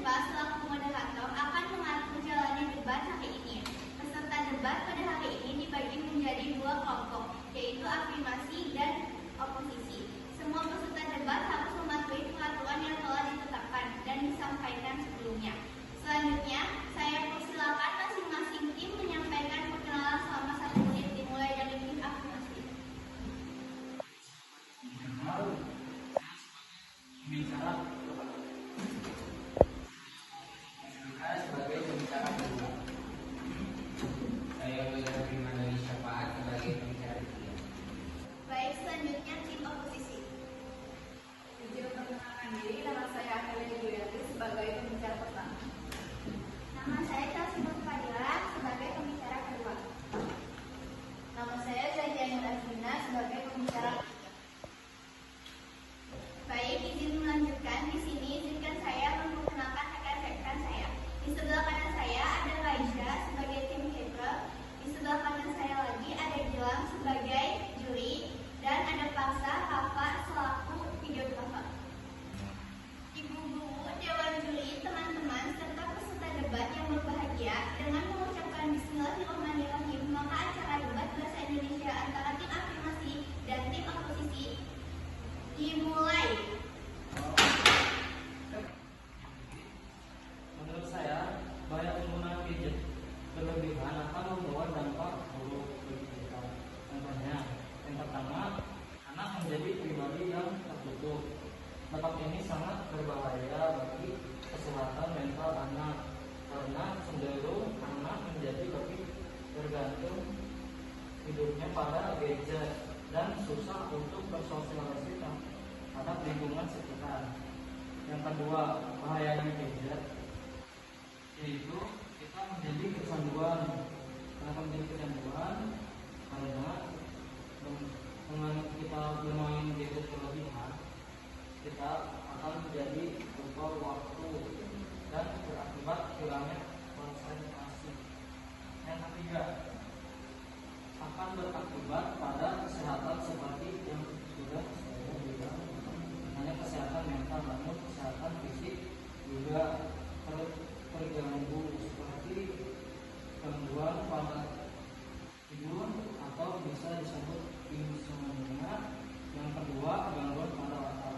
MIPA selaku moderator akan mengatur jalannya debat hari ini. Peserta debat pada hari ini dibagi menjadi dua kelompok, yaitu afirmasi dan oposisi. Semua peserta debat harus mematuhi peraturan yang telah ditetapkan dan disampaikan sebelumnya. Selanjutnya, saya persilakan masing-masing tim menyampaikan perkenalan selama 1 menit dimulai dari tim afirmasi. Saya sebagai pembicara kedua. Saya menerima dari syafaat sebagai pembicara ketiga. Baik, selanjutnya tim oposisi. Izin memperkenalkan diri, nama saya Amelia Yuyati sebagai pembicara pertama. Nama saya Chelsea Fadila sebagai pembicara kedua. Nama saya Zakia Nur Azmina sebagai pembicara ketiga. Baik, izin melanjutkan. Di sini izinkan saya memperkenalkan rekan-rekan saya. Di sebelah kanan saya ada Raisya sebagai tim caper. Di sebelah kanan saya lagi ada Gilang sebagai juri dan ada Paksa Rafa selaku videographer. Ibu guru, dewan juri, teman-teman serta peserta debat yang berbahagia, dengan mengucapkan Bismillahirrahmanirrahim, maka acara debat bahasa Indonesia antara tim afirmasi dan tim oposisi dimulai. Menurut saya, banyak penggunaan gadget berlebihan akan membawa dampak buruk bagi kita. Contohnya, yang pertama, anak menjadi pribadi yang tertutup. Dampak ini sangat berbahaya bagi kesehatan mental anak karena cenderung anak menjadi lebih bergantung hidupnya pada gadget dan susah untuk bersosialisasi terhadap lingkungan sekitar. Yang kedua, bahayanya gadget yaitu kita menjadi kecanduan. Kenapa menjadi kecanduan? Karena dengan kita bermain gadget berlebihan, kita akan menjadi lupa waktu dan berakibat hilangnya konsentrasi. Yang ketiga, akan berakibat pada kesehatan seperti yang sudah saya bilang, hanya kesehatan mental namun kesehatan fisik juga terganggu seperti gangguan pada tidur atau bisa disebut insomnia. Yang kedua, gangguan pada otak.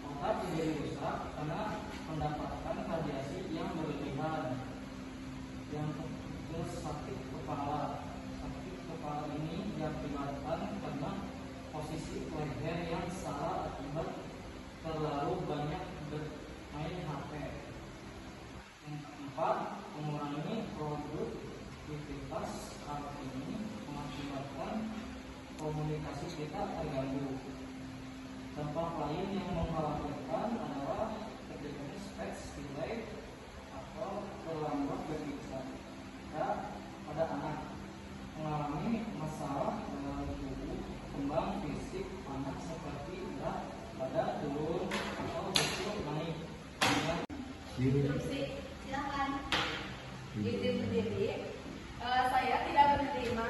Otak menjadi rusak karena mendapatkan radiasi yang berlebihan. Yang ketiga, sakit kepala. Sakit kepala ini diakibatkan karena posisi leher yang salah akibat terlalu banyak bermain HP. Yang keempat, mengurangi produktivitas. Hal ini mengakibatkan komunikasi kita terganggu. Dampak lain yang mengkhawatirkan adalah terjadinya speech delay atau terlambat berbicara pada anak, mengalami masalah dalam tubuh, kembang fisik anak seperti berat badan turun atau justru naik. Silakan. Izin sendiri, saya tidak menerima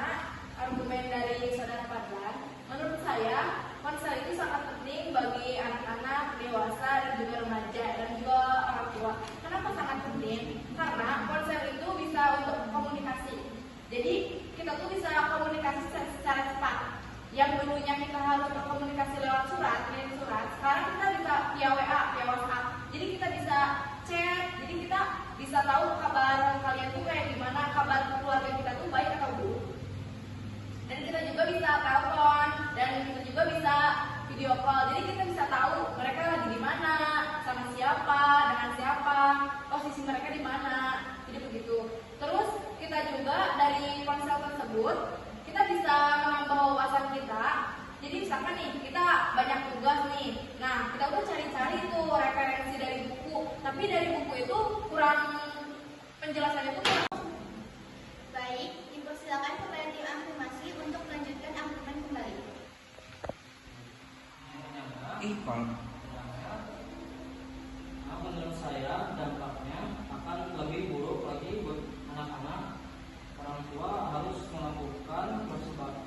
argumen dari saudara Fadlan. Menurut saya, ponsel itu sangat penting bagi anak-anak, dewasa, dan juga remaja, dan juga orang tua. Kenapa sangat penting? Karena ponsel itu bisa untuk komunikasi. Jadi, kita tuh bisa komunikasi secara cepat. Yang dulunya kita harus berkomunikasi lewat surat, sekarang kita bisa via WA, via WhatsApp. Jadi kita bisa chat, jadi kita bisa tahu kabar kalian tuh kayak gimana, kabar keluarga kita tuh baik atau buruk. Dan kita juga bisa telepon, dan kita juga bisa video call. Jadi kita bisa tahu mereka lagi di mana, sama siapa, dengan siapa, posisi mereka di mana. Jadi begitu. Terus kita juga dari ponsel tersebut kita bisa menambah wawasan kita. Jadi misalkan nih kita banyak tugas nih, nah kita udah cari-cari tuh referensi dari buku, tapi dari buku itu kurang, penjelasannya itu kurang. Baik, dipersilakan kepada tim afirmasi untuk melanjutkan argumen kembali. Menurut saya dampaknya akan lebih buruk lagi buat anak-anak. Orang tua harus melakukan berbagai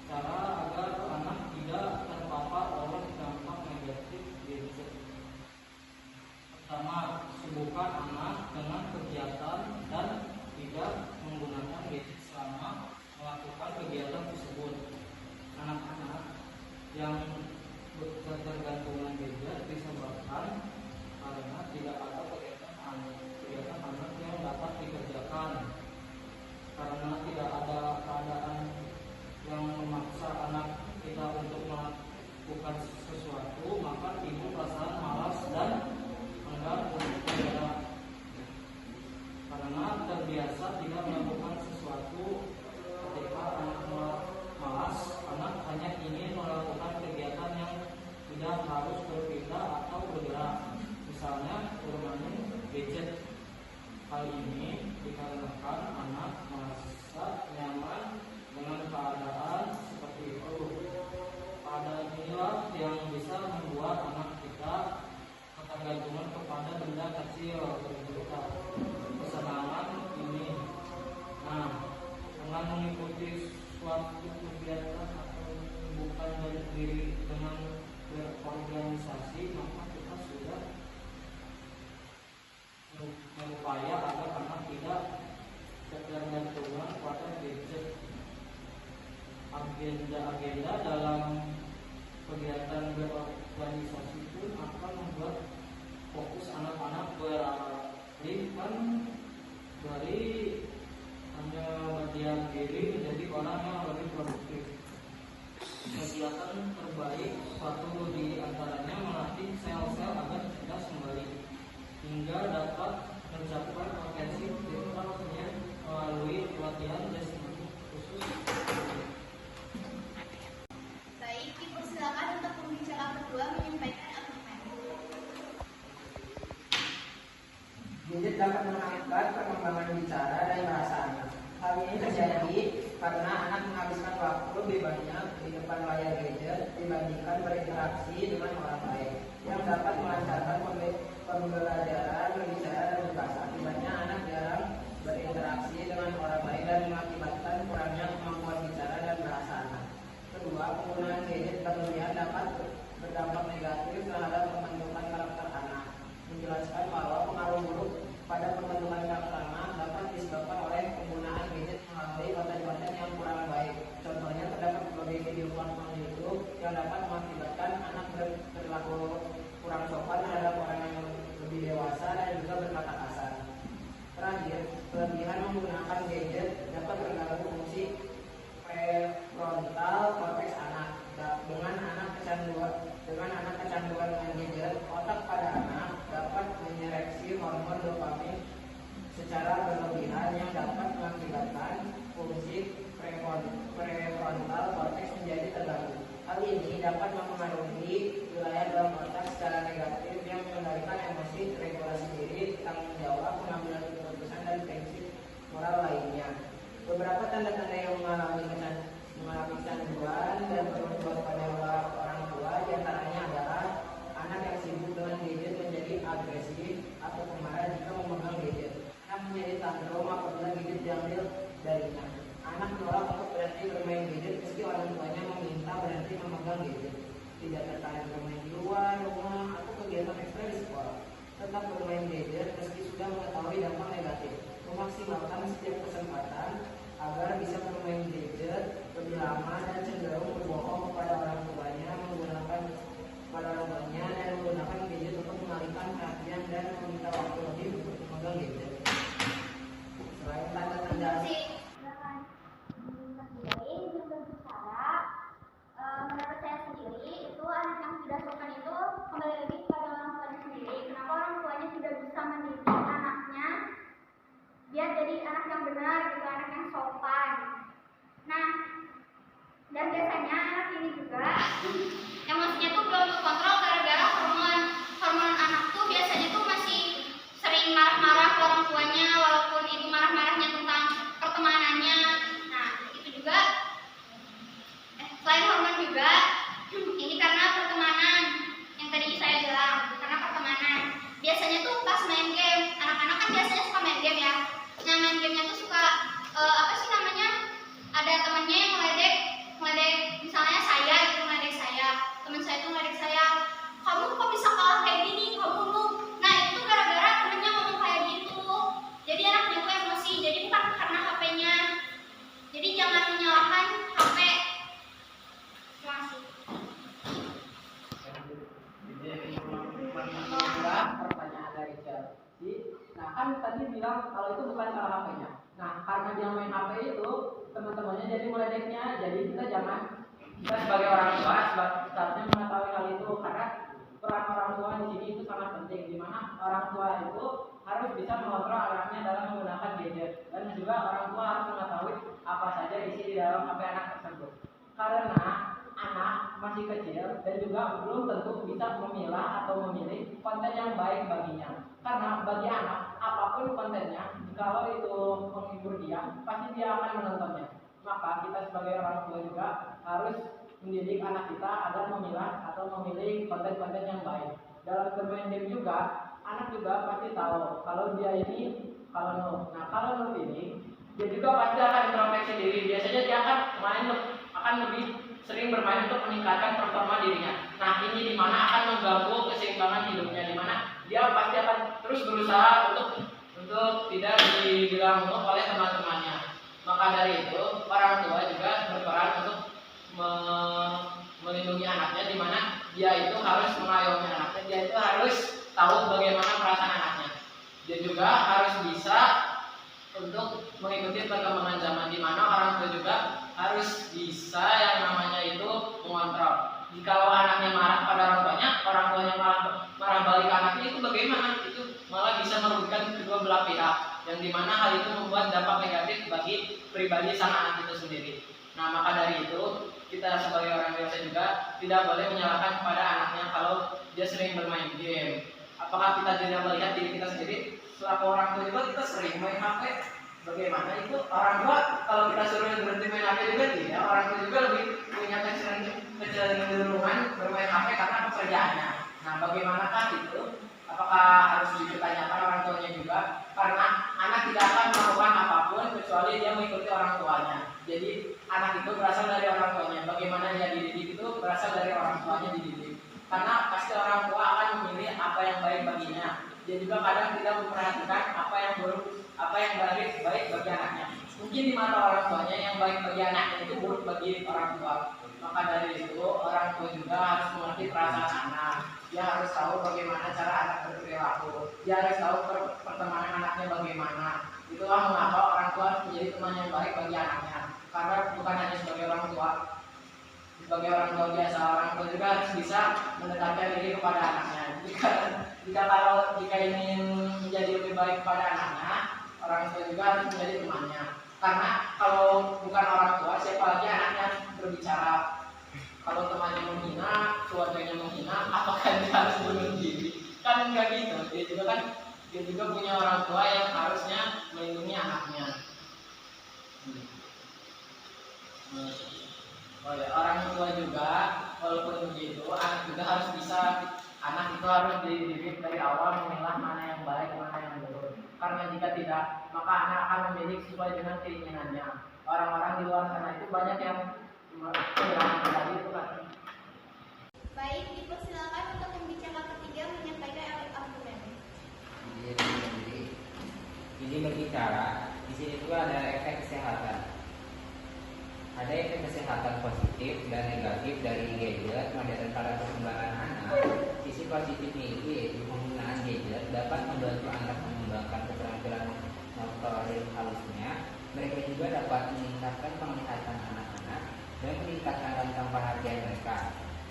cara agar anak tidak terpapar oleh dampak negatif gadget. Pertama, sibukkan anak dengan kegiatan dan tidak menggunakan gadget selama melakukan kegiatan tersebut. Anak-anak yang ketergantungan gadget disebabkan karena tidak ada kegiatan anak yang dapat dikerjakan. Karena tidak ada keadaan yang memaksa anak kita untuk melakukan sesuatu, maka timbul perasaan malas dan enggan untuk bergerak. Karena terbiasa tidak melakukan sesuatu, ketika anak malas, anak hanya ingin melakukan kegiatan yang tidak harus berpindah atau bergerak, misalnya bermain gadget. Hal ini dikarenakan anak merasa nyaman dengan keadaan seperti itu. Keadaan inilah yang bisa membuat anak kita ketergantungan kepada benda kecil berupa kesenangan ini. Nah, dengan mengikuti suatu kegiatan atau bukan dari diri dengan berorganisasi, maka kita sudah berupaya agar anak tidak ketergantungan pada gadget. Agenda dalam kegiatan berorganisasi pun akan membuat fokus anak-anak beralihkan dari hanya berdiam diri menjadi orang yang lebih produktif. Kegiatan terbaik satu di antaranya melatih sel-sel agar cerdas kembali hingga dapat mencapai potensi vitalnya melalui pelatihan jasmani khusus. Baik, dipersilakan untuk pembicara kedua menyampaikan argumen. Gadget dapat menghambat perkembangan bicara dan bahasa anak. Hal ini terjadi karena anak menghabiskan waktu lebih banyak di depan layar gadget dibandingkan berinteraksi dengan orang lain yang dapat melancarkan pembelajaran berbicara dan berbahasa. Akibatnya anak jarang berinteraksi dengan orang lain dan mengakibatkan kurangnya kemampuan bicara dan bahasa anak. Kedua, penggunaan gadget berlebihan dapat berdampak negatif terhadap pembentukan karakter anak. Menjelaskan bahwa pengaruh buruk pada pembentukan karakter anak dapat disebabkan oleh penggunaan gadget melalui konten-konten yang kurang baik. Contohnya terdapat berbagai video platform YouTube yang dapat mengakibatkan anak berperilaku kurang sopan terhadap orang yang lebih dewasa dan juga berkata kasar. Terakhir, kelebihan menggunakan gadget dapat mengganggu fungsi prefrontal korteks anak. Dengan anak kecanduan dengan gadget, otak pada anak dapat menyereksi hormon dopamin secara berlebihan yang dapat mengakibatkan fungsi prefrontal korteks menjadi terganggu. Hal ini dapat mempengaruhi wilayah dalam otak secara negatif yang mengendalikan emosi, regulasi diri, tanggung jawab, pengambilan keputusan, dan prinsip moral lainnya. Beberapa tanda-tanda yang mengalami kecanduan dan perlu diwaspadai oleh orang tua diantaranya adalah anak yang sibuk dengan gadget menjadi agresif atau pemarah jika memegang gadget. Anak menjadi tantrum apabila gadget diambil darinya. Anak menolak untuk berhenti bermain gadget meski orang tuanya meminta berhenti memegang gadget. Tidak tertarik bermain di luar rumah atau kegiatan ekstra di sekolah. Tetap bermain gadget meski sudah mengetahui dampak negatif. Memaksimalkan setiap kesempatan agar bisa bermain gadget lebih lama dan cenderung berbohong kepada orang tuanya dan menggunakan gadget untuk mengalihkan perhatian dan meminta waktu lebih untuk memegang gadget. Selain tanda-tanda Sendiri belum berbicara, menurut saya sendiri itu anak yang tidak suka kan tadi bilang kalau itu bukan salah HP-nya. Nah, karena dia main HP itu, teman-temannya jadi meledeknya. Jadi kita sebagai orang tua seharusnya mengetahui hal itu, karena peran orang tua di sini itu sangat penting, di mana orang tua itu harus bisa mengontrol anaknya dalam menggunakan gadget, dan juga orang tua harus mengetahui apa saja isi di dalam HP anak tersebut. Karena anak masih kecil dan juga belum tentu bisa memilah atau memilih konten yang baik baginya. Karena bagi anak, apapun kontennya, kalau itu menghibur dia, pasti dia akan menontonnya. Maka kita sebagai orang tua juga harus mendidik anak kita agar memilah atau memilih konten-konten yang baik. Dalam bermain game juga, anak juga pasti tahu kalau dia ini kalau noob. Nah, kalau noob ini, dia juga pasti akan introspeksi diri. Biasanya dia akan lebih sering bermain untuk meningkatkan performa dirinya. Nah, ini dimana akan mengganggu keseimbangan hidupnya, dimana dia pasti akan terus berusaha untuk tidak dibilang noob oleh teman-temannya. Maka dari itu, orang tua juga berperan untuk melindungi anaknya, di mana dia itu harus mengayomi anaknya, dia itu harus tahu bagaimana perasaan anaknya. Dia juga harus bisa untuk mengikuti perkembangan zaman, di mana orang tua juga harus bisa yang namanya itu mengontrol. Jikalau anaknya marah pada orang tuanya marah balik ke anaknya, itu bagaimana? Itu malah bisa merugikan kedua belah pihak, yang dimana hal itu membuat dampak negatif bagi pribadi sang anak itu sendiri. Nah, maka dari itu kita sebagai orang dewasa juga tidak boleh menyalahkan kepada anaknya kalau dia sering bermain game. Apakah kita tidak melihat diri kita sendiri selaku orang tua juga kita sering main HP? Bagaimana itu orang tua kalau kita suruh berhenti main HP juga tidak? Orang tua juga lebih punya kecenderungan bermain HP karena pekerjaannya. Nah, bagaimanakah itu? Apakah harus ditanyakan orang tuanya juga? Karena anak tidak akan melakukan apapun kecuali dia mengikuti orang tuanya. Jadi anak itu berasal dari orang tuanya. Bagaimana dia dididik itu berasal dari orang tuanya dididik. Karena pasti orang tua akan memilih apa yang baik baginya. Dia juga kadang tidak memperhatikan apa yang buruk, apa yang baik bagi anaknya. Mungkin di mata orang tuanya yang baik bagi anaknya itu buruk bagi orang tua. Maka dari itu orang tua juga harus mengerti perasaan anak. Dia harus tahu bagaimana cara anak berperilaku. Dia harus tahu pertemanan anaknya bagaimana. Itulah mengapa orang tua harus menjadi teman yang baik bagi anaknya. Karena bukan hanya sebagai orang tua biasa, orang tua juga harus bisa mendekatkan diri kepada anaknya. Jika ingin menjadi lebih baik kepada anaknya, orang tua juga harus menjadi temannya. Karena kalau bukan orang tua, siapa lagi anaknya berbicara? Kalau temannya menghina, keluarganya menghina, apakah dia harus bunuh diri? Kan enggak gitu. Dia juga punya orang tua yang harusnya melindungi anaknya. Orang tua juga, walaupun begitu, anak juga harus bisa. Anak itu harus dididik dari awal memilah mana yang baik, mana yang buruk. Karena jika tidak, maka anak akan memilih sesuai dengan keinginannya. Orang-orang di luar sana itu banyak yang tadi itu kan. Baik, dipersilakan untuk pembicara ketiga menyampaikan argumen. Jadi berbicara, di sini juga ada efek kesehatan. Ada efek kesehatan positif dan negatif dari gadget modern pada perkembangan anak. Sisi positifnya itu yaitu penggunaan gadget dapat membantu anak mengembangkan keterampilan motorik halusnya. Mereka juga dapat meningkatkan penglihatan anak-anak dan meningkatkan rentang perhatian mereka.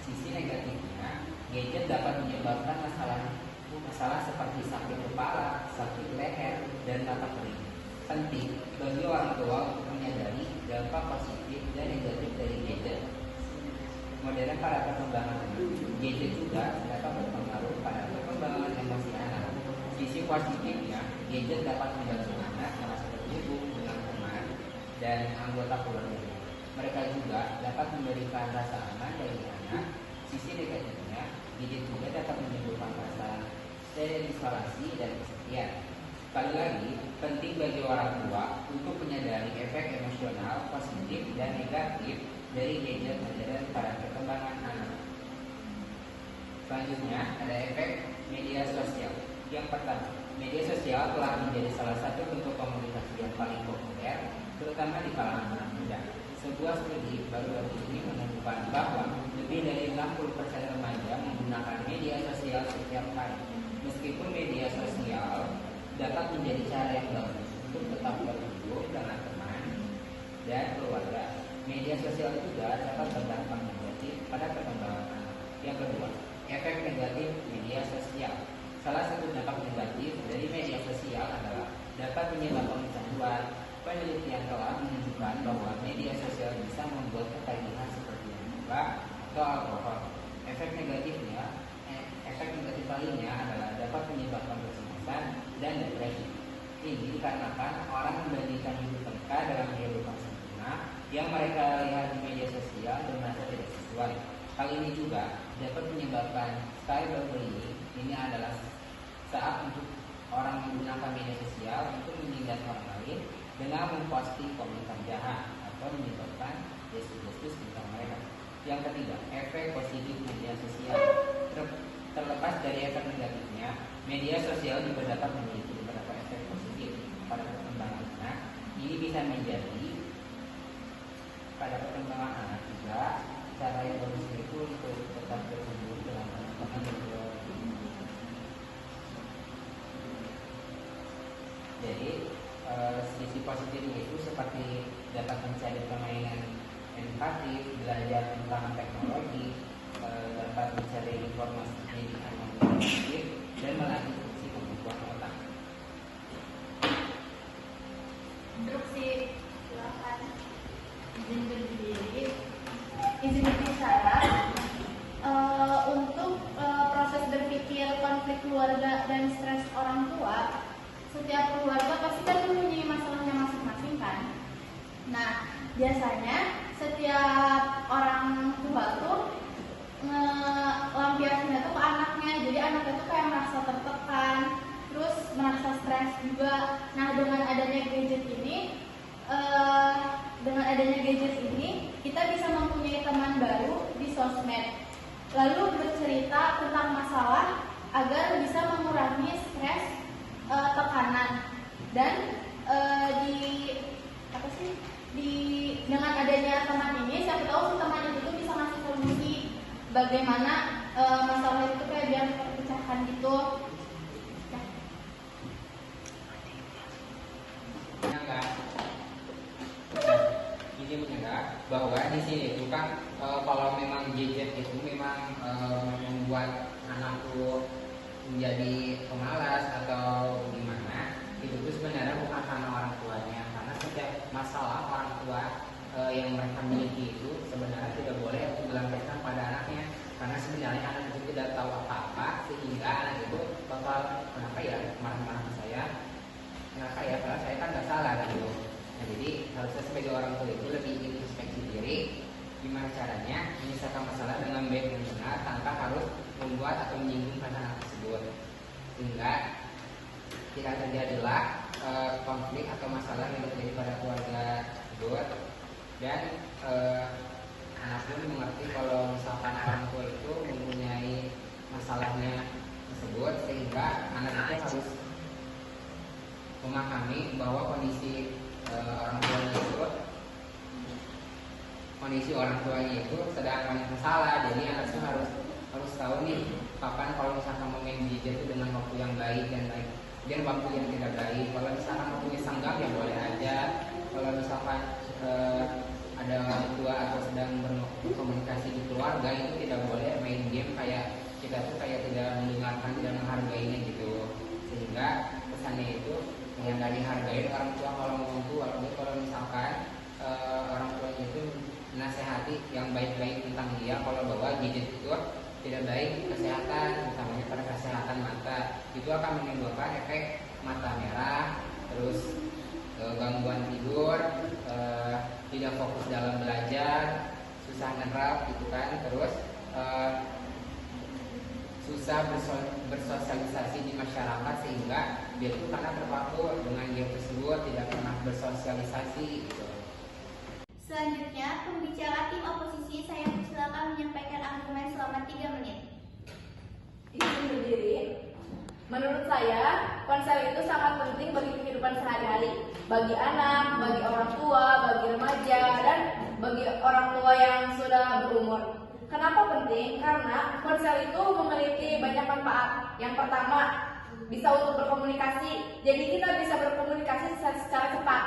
Sisi negatifnya, gadget dapat menyebabkan masalah seperti sakit kepala, sakit leher, dan mata kering. Penting bagi orang tua untuk menyadari dampak positif dan negatif dari gadget modern pada perkembangan anak. Gadget juga dapat berpengaruh pada perkembangan emosi anak. Sisi positifnya, gadget dapat membantu anak merasa terhubung dengan teman dan anggota keluarga. Mereka juga dapat memberikan rasa aman dari anak. Sisi negatifnya, gadget juga dapat menimbulkan rasa terisolasi dan kesepian. Sekali lagi, penting bagi orang tua untuk menyadari efek emosional positif dan negatif dari gadget modern pada perkembangan anak. Selanjutnya, ada efek media sosial. Yang pertama, media sosial telah menjadi salah satu bentuk komunikasi yang paling populer, terutama di kalangan anak muda. Sebuah studi baru-baru ini menunjukkan bahwa lebih dari 60% remaja menggunakan media sosial setiap hari. Meskipun media sosial dapat menjadi cara yang bagus untuk tetap berkumpul dengan teman dan keluarga. Media sosial juga dapat berdampak negatif pada perkembangan anak. Yang kedua, efek negatif media sosial. Salah satu dampak negatif dari media sosial adalah dapat menyebabkan kecanduan. Penelitian telah menunjukkan bahwa media sosial bisa membuat ketagihan seperti narkoba atau alkohol. Efek negatif lainnya adalah dapat menyebabkan kecemasan dan depresi. Ini dikarenakan orang membandingkan hidup mereka dalam kehidupan sempurna yang mereka lihat di media sosial dan merasa tidak sesuai. Hal ini juga dapat menyebabkan cyberbullying. Ini adalah saat untuk orang menggunakan media sosial untuk menindas orang lain dengan memposting komentar jahat atau menyebabkan deskripsi tentang mereka. Yang ketiga, efek positif media sosial. Terlepas dari efek negatifnya, media sosial juga dapat memiliki beberapa efek positif pada perkembangan anak. Ini bisa menjadi pada perkembangan anak juga cara yang bagus itu untuk tetap bertumbuh dalam perkembangan berkeluarga. Jadi sisi positifnya itu seperti dapat mencari permainan edukatif, belajar tentang teknologi, dapat mencari informasi pendidikan yang positif dan melatih fungsi pembukuan otak. Instruksi silakan. Izin berdiri, izin berbicara. Untuk proses berpikir konflik keluarga dan stres orang tua, setiap keluarga pasti kan mempunyai masalahnya masing-masing kan. Nah, biasanya setiap orang tua tuh ngelampiasinnya tuh ke anaknya. Jadi anaknya tuh kayak merasa tertekan, terus merasa stres juga. Nah, dengan adanya gadget ini, kita bisa mempunyai teman baru di sosmed. Lalu bercerita tentang masalah agar bisa mengurangi stres, tekanan. Dan dengan adanya teman ini, siapa tahu si teman itu tuh bisa ngasih solusi bagaimana masalah itu kayak biar terpecahkan gitu. Ini menyenggak bahwa di sini itu kan kalau memang gadget itu memang membuat anak tuh menjadi pemalas atau gimana, itu tuh sebenarnya bukan karena orang tuanya, karena setiap masalah orang tua yang mereka miliki itu sebenarnya tidak boleh dilampiaskan pada anaknya, karena sebenarnya anak itu tidak tahu apa-apa sehingga anak itu bakal kenapa ya marah-marah ke saya, kenapa ya, karena saya kan nggak salah gitu. Nah, jadi harusnya sebagai orang tua itu lebih introspeksi diri, gimana caranya menyelesaikan masalah dengan baik dan benar tanpa harus membuat atau menyinggung anak tersebut, sehingga tidak terjadilah konflik atau masalah yang terjadi pada keluarga tersebut. Dan anak pun mengerti kalau misalkan orang tua itu mempunyai masalahnya tersebut, sehingga anak itu harus memahami bahwa kondisi orang tuanya itu sedang banyak masalah. Jadi anak itu harus tahu nih kapan kalau misalkan mau main gadget itu dengan waktu yang baik dan waktu yang tidak baik. Kalau misalkan waktunya senggang ya boleh aja. Kalau misalkan ada orang tua atau sedang berkomunikasi di keluarga, itu tidak boleh main game kayak kita tuh kayak tidak mendengarkan, tidak menghargainya gitu, sehingga kesannya itu yang dari hargai orang tua kalau ngomong tuh. Kalau misalkan orang tuanya itu nasihati yang baik-baik tentang dia, kalau bahwa gadget itu tidak baik kesehatan, utamanya pada kesehatan mata, itu akan menimbulkan efek mata merah, terus gangguan tidur, tidak fokus dalam belajar, susah nerap gitu kan, terus susah bersosialisasi di masyarakat, sehingga dia itu karena terpaku dengan game tersebut tidak pernah bersosialisasi gitu. Selanjutnya, pembicara tim oposisi, saya silakan menyampaikan argumen selama 3 menit. Izin berdiri. Menurut saya, ponsel itu sangat penting bagi kehidupan sehari-hari, bagi anak, bagi orang tua, bagi remaja, dan bagi orang tua yang sudah berumur. Kenapa penting? Karena ponsel itu memiliki banyak manfaat. Yang pertama, bisa untuk berkomunikasi. Jadi kita bisa berkomunikasi secara cepat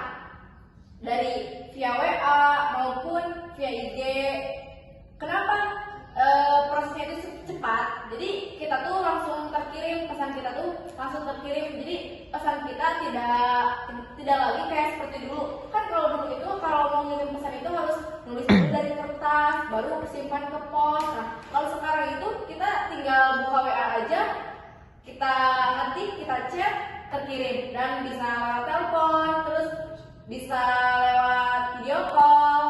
dari via WA maupun via IG. Kenapa prosesnya itu cepat? Jadi kita tuh langsung terkirim, pesan kita tuh langsung terkirim. Jadi pesan kita tidak lagi kayak seperti dulu. Kan kalau dulu itu kalau mau ngirim pesan itu harus nulis dulu dari kertas, baru simpan ke pos. Nah, kalau sekarang itu kita tinggal buka WA aja, kita ngetik, kita chat, terkirim, dan bisa lewat telepon, terus bisa lewat video call.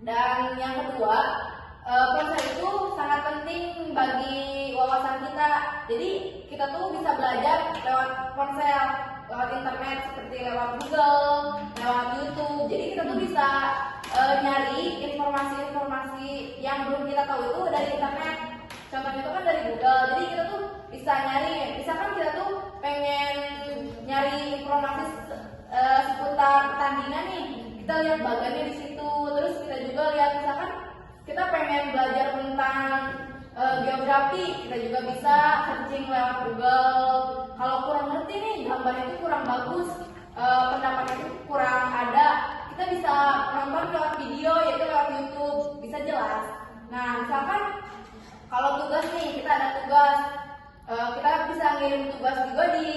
Dan yang kedua, ponsel itu sangat penting bagi wawasan kita. Jadi kita tuh bisa belajar lewat ponsel, lewat internet seperti lewat Google, lewat YouTube. Jadi kita tuh bisa nyari informasi-informasi yang belum kita tahu itu dari internet. Contohnya itu kan dari Google. Jadi kita tuh bisa nyari, misalkan kita tuh pengen nyari informasi seputar pertandingan nih, kita lihat bagannya di situ. Terus kita juga lihat misalkan kita pengen belajar tentang geografi, kita juga bisa searching lewat Google. Kalau kurang ngerti nih, gambarnya itu kurang bagus, pendapatnya itu kurang ada, kita bisa nonton lewat video, yaitu lewat YouTube, bisa jelas. Nah, misalkan kalau tugas nih, kita ada tugas, kita bisa ngirim tugas juga di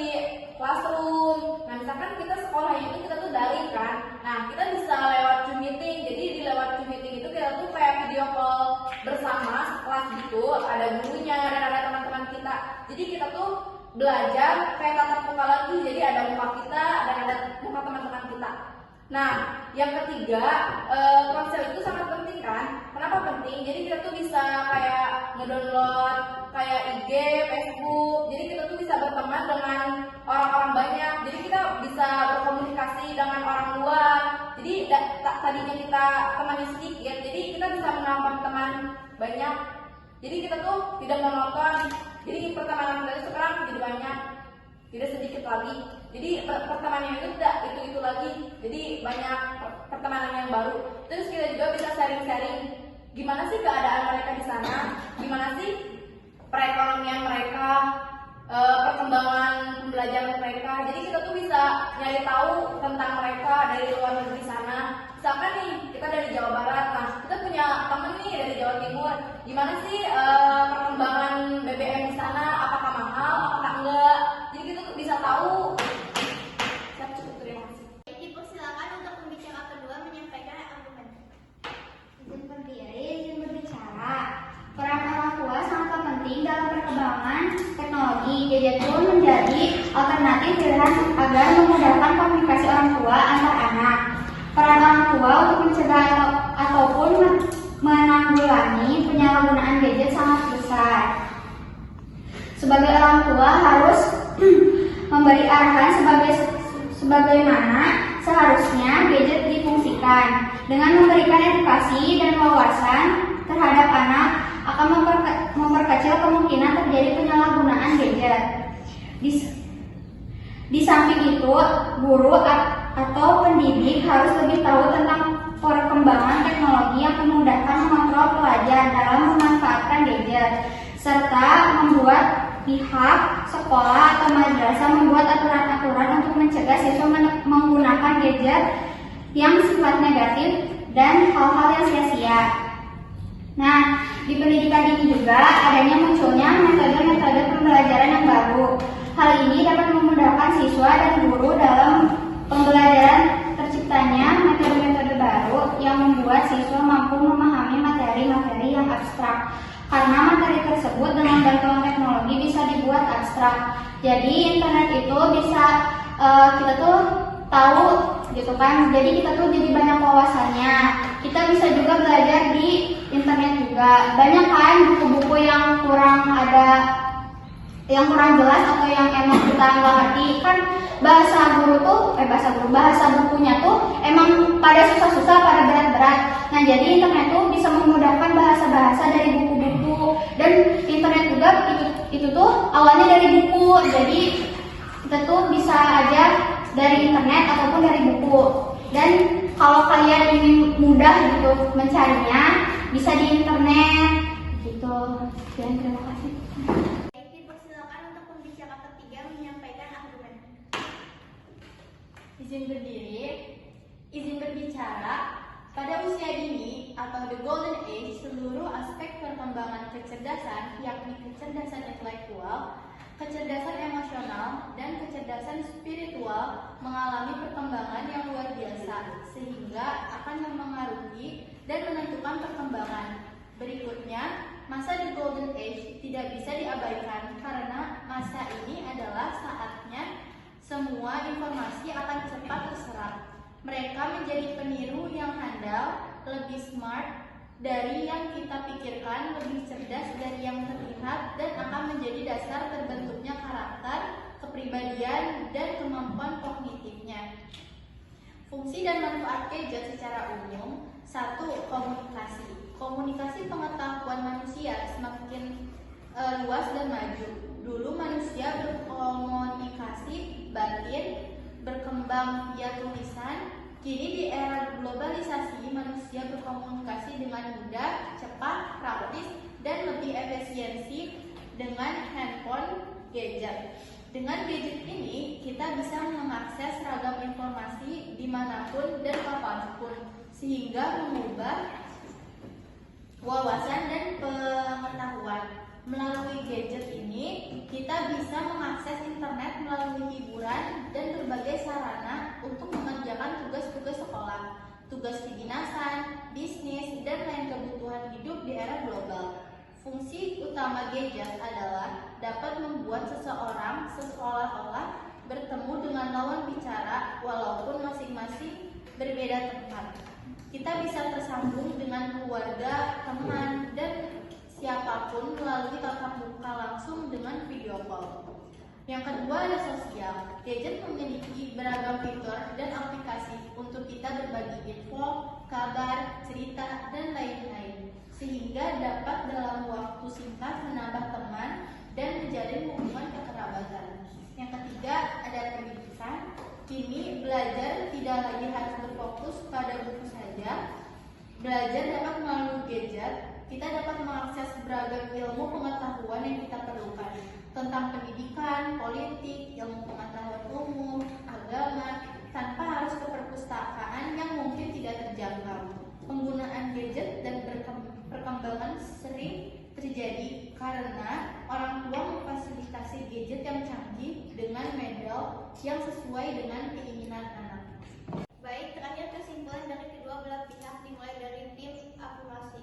classroom. Nah, misalkan kita sekolahnya itu kita tuh daring kan. Nah, kita bisa lewat Zoom meeting. Jadi di lewat Zoom meeting itu kita tuh kayak video call bersama kelas gitu, ada gurunya dan ada teman-teman kita. Jadi kita tuh belajar kayak tatap muka lagi. Jadi ada muka kita dan ada muka teman-teman kita. Nah, yang ketiga, ponsel itu sangat penting kan? Kenapa penting? Jadi kita tuh bisa kayak ngedownload kayak IG, Facebook. Jadi kita tuh bisa berteman dengan orang-orang banyak. Jadi kita bisa berkomunikasi dengan orang luar. Jadi tadinya kita temannya sedikit, jadi kita bisa menambah teman banyak. Jadi kita tuh tidak monoton. Jadi pertemanan kita itu sekarang jadi banyak, tidak sedikit lagi. Jadi pertemanan itu tidak itu lagi. Jadi banyak pertemanan yang baru. Terus kita juga bisa sharing-sharing. Gimana sih keadaan mereka di sana? Gimana sih perekonomian mereka? Perkembangan pembelajaran mereka. Jadi kita tuh bisa nyari tahu tentang mereka dari luar negeri sana. Misalkan nih kita dari Jawa Barat, nah kita punya temen nih dari Jawa Timur. Gimana sih perkembangan BBM di sana? Apakah mahal? Apakah enggak? Jadi kita tuh bisa tahu. Saya cukup, terima kasih. Dipersilakan untuk pembicara kedua menyampaikan argumen. Izin berdiri, izin berbicara. Peran orang tua sangat penting dalam perkembangan teknologi. Gadget pun menjadi alternatif pilihan agar memudahkan komunikasi orang tua antar anak. Peran orang tua untuk mencegah ataupun menanggulangi penyalahgunaan gadget sangat besar. Sebagai orang tua harus memberi arahan sebagaimana seharusnya gadget difungsikan. Dengan memberikan edukasi dan wawasan terhadap anak akan memperkecil kemungkinan terjadi penyalahgunaan gadget. Di samping itu, guru atau pendidik harus lebih tahu tentang perkembangan teknologi yang memudahkan mengontrol pelajar dalam memanfaatkan gadget, serta membuat pihak sekolah atau madrasah membuat aturan-aturan untuk mencegah siswa menggunakan gadget yang sifat negatif dan hal-hal yang sia-sia. Nah, di pendidikan ini juga adanya munculnya metode-metode pembelajaran yang baru. Hal ini dapat memudahkan siswa dan guru dalam pembelajaran. Terciptanya metode-metode baru yang membuat siswa mampu memahami materi-materi yang abstrak. Karena materi tersebut dengan bantuan teknologi bisa dibuat abstrak. Jadi internet itu bisa kita tuh tahu gitu kan. Jadi kita tuh jadi banyak wawasannya. Kita bisa juga belajar di internet juga. Banyak kan buku-buku yang kurang jelas atau yang emang kita nggak ngerti. Kan bahasa bukunya tuh emang pada susah-susah, pada berat-berat. Nah, jadi internet tuh bisa memudahkan bahasa-bahasa dari buku-buku. Dan internet juga itu tuh awalnya dari buku. Jadi kita tuh bisa aja dari internet ataupun dari buku. Dan kalau kalian ingin mudah gitu mencarinya, bisa di internet gitu. Dan terima kasih. Dipersilakan untuk pembicara ketiga Izin berdiri, izin berbicara. Pada usia dini atau the golden age, seluruh aspek perkembangan kecerdasan, yakni kecerdasan intelektual, kecerdasan emosional, dan kecerdasan spiritual mengalami perkembangan yang luar biasa, sehingga akan memengaruhi dan menentukan perkembangan. Berikutnya, masa the golden age tidak bisa diabaikan karena masa ini adalah saatnya semua informasi akan cepat terserap. Mereka menjadi peniru yang handal, lebih smart dari yang kita pikirkan, lebih cerdas dari yang terlihat, dan akan menjadi dasar terbentuknya karakter, kepribadian, dan kemampuan kognitifnya. Fungsi dan manfaat gadget secara umum. 1. Komunikasi. Komunikasi pengetahuan manusia semakin luas dan maju. Dulu manusia berkomunikasi batin, berkembang via tulisan. Kini di era globalisasi, manusia berkomunikasi dengan mudah, cepat, praktis, dan lebih efisiensi dengan handphone gadget. Dengan gadget ini, kita bisa mengakses ragam informasi dimanapun dan kapanpun, sehingga mengubah wawasan dan pengetahuan. Melalui gadget ini, kita bisa mengakses internet melalui hiburan dan berbagai sarana untuk mengerjakan tugas-tugas sekolah, tugas kedinasan, bisnis, dan lain kebutuhan hidup di era global. Fungsi utama gadget adalah dapat membuat seseorang seolah-olah bertemu dengan lawan bicara walaupun masing-masing berbeda tempat. Kita bisa tersambung dengan keluarga, teman, dan siapapun melalui tatap muka langsung dengan video call. Yang kedua ada sosial. Gadget memiliki beragam fitur dan aplikasi untuk kita berbagi info, kabar, cerita, dan lain-lain, sehingga dapat dalam waktu singkat menambah teman dan menjalin hubungan kekerabatan. Yang ketiga ada pendidikan. Kini belajar tidak lagi harus berfokus pada buku saja. Belajar dapat melalui gadget. Kita dapat mengakses beragam ilmu pengetahuan yang kita perlukan tentang pendidikan, politik, ilmu pengetahuan umum, agama, tanpa harus ke perpustakaan yang mungkin tidak terjangkau. Penggunaan gadget dan perkembangan sering terjadi karena orang tua memfasilitasi gadget yang canggih dengan model yang sesuai dengan keinginan anak. Baik, terakhir kesimpulan dari kedua belah pihak dimulai dari tim afirmasi.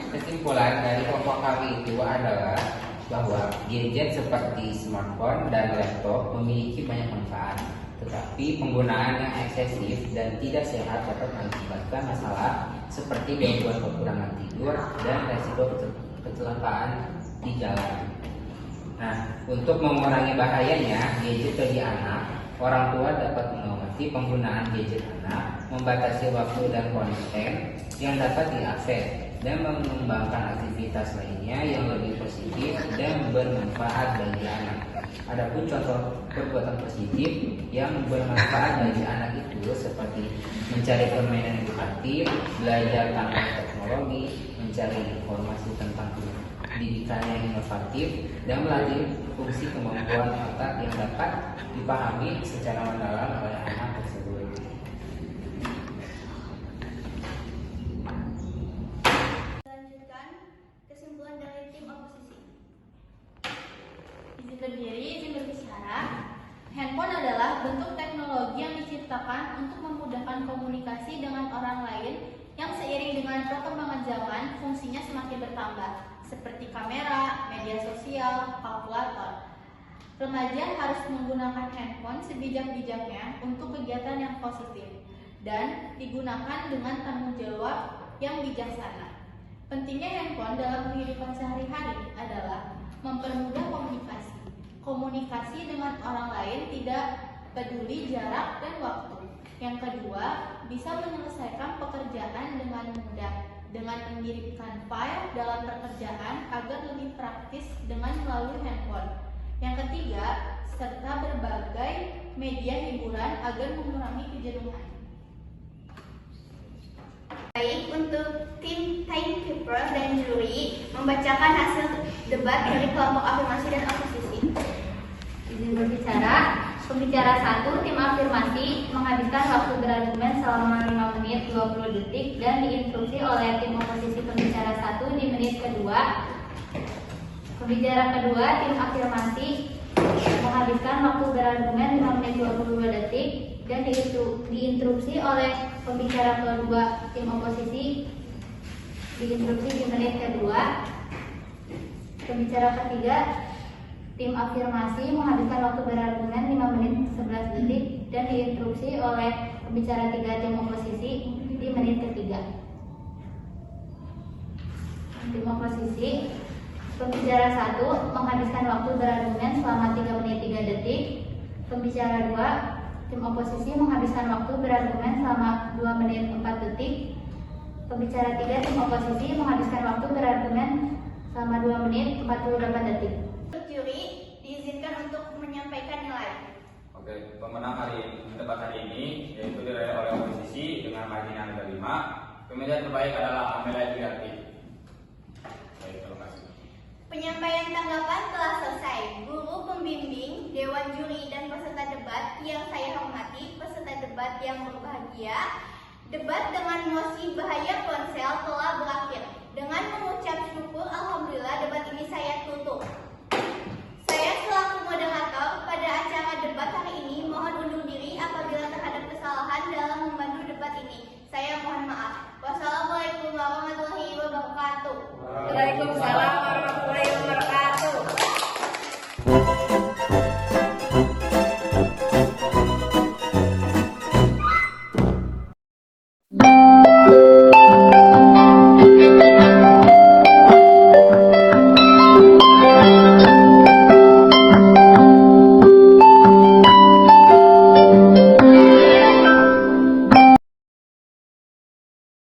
Kesimpulan dari kelompok kami itu adalah bahwa gadget seperti smartphone dan laptop memiliki banyak manfaat, tetapi penggunaan yang eksesif dan tidak sehat dapat mengakibatkan masalah seperti gangguan kekurangan tidur dan resiko kecelakaan di jalan. Nah, untuk mengurangi bahayanya gadget bagi anak, orang tua dapat mengamati penggunaan gadget anak, membatasi waktu dan konten yang dapat diakses, dan mengembangkan aktivitas lainnya yang lebih positif dan bermanfaat bagi anak. Adapun contoh perbuatan positif yang bermanfaat bagi anak itu seperti mencari permainan edukatif, belajar tanpa teknologi, mencari informasi tentang pendidikan yang inovatif, dan melatih fungsi kemampuan otak yang dapat dipahami secara mendalam oleh anak tersebut. Selanjutkan kesimpulan dari tim oposisi. Izin berdiri, izin berbicara. Handphone adalah bentuk teknologi yang diciptakan untuk memudahkan komunikasi dengan orang lain yang seiring dengan perkembangan zaman fungsinya semakin bertambah, seperti kamera, media sosial, kalkulator. Remaja harus menggunakan handphone sebijak-bijaknya untuk kegiatan yang positif dan digunakan dengan tanggung jawab yang bijaksana. Pentingnya handphone dalam kehidupan sehari-hari adalah mempermudah komunikasi. Komunikasi dengan orang lain tidak peduli jarak dan waktu. Yang kedua, bisa menyelesaikan pekerjaan dengan mudah dengan mengirimkan file dalam pekerjaan agar lebih praktis dengan melalui handphone. Yang ketiga, serta berbagai media hiburan agar mengurangi kejenuhan. Baik, untuk tim timekeeper dan juri membacakan hasil debat dari kelompok afirmasi dan oposisi. Izin berbicara. Pembicara 1, tim afirmasi menghabiskan waktu berargumen selama 5 menit 20 detik dan diinstruksi oleh tim oposisi pembicara 1 di menit kedua. Pembicara kedua, tim afirmasi menghabiskan waktu berargumen 5 menit 22 detik dan diinstruksi oleh pembicara kedua, tim oposisi diinstruksi di menit kedua. Pembicara ketiga, tim afirmasi menghabiskan waktu berargumen 5 menit 11 detik dan diinstruksi oleh pembicara 3, tim oposisi di menit ketiga. Tim oposisi, pembicara 1 menghabiskan waktu berargumen selama 3 menit 3 detik. Pembicara 2, tim oposisi menghabiskan waktu berargumen selama 2 menit 4 detik. Pembicara 3, tim oposisi menghabiskan waktu berargumen selama 2 menit 48 detik. Juri diizinkan untuk menyampaikan nilai. Oke, pemenang debat hari ini yaitu diraih oleh oposisi dengan margin yang ada 5. Pemilihan terbaik adalah Amelia Juliarti. Baik, terima kasih. Penyampaian tanggapan telah selesai. Guru pembimbing, dewan juri, dan peserta debat yang saya hormati, peserta debat yang berbahagia, debat dengan mosi bahaya ponsel telah berakhir. Dengan mengucap syukur, alhamdulillah debat ini saya tutup.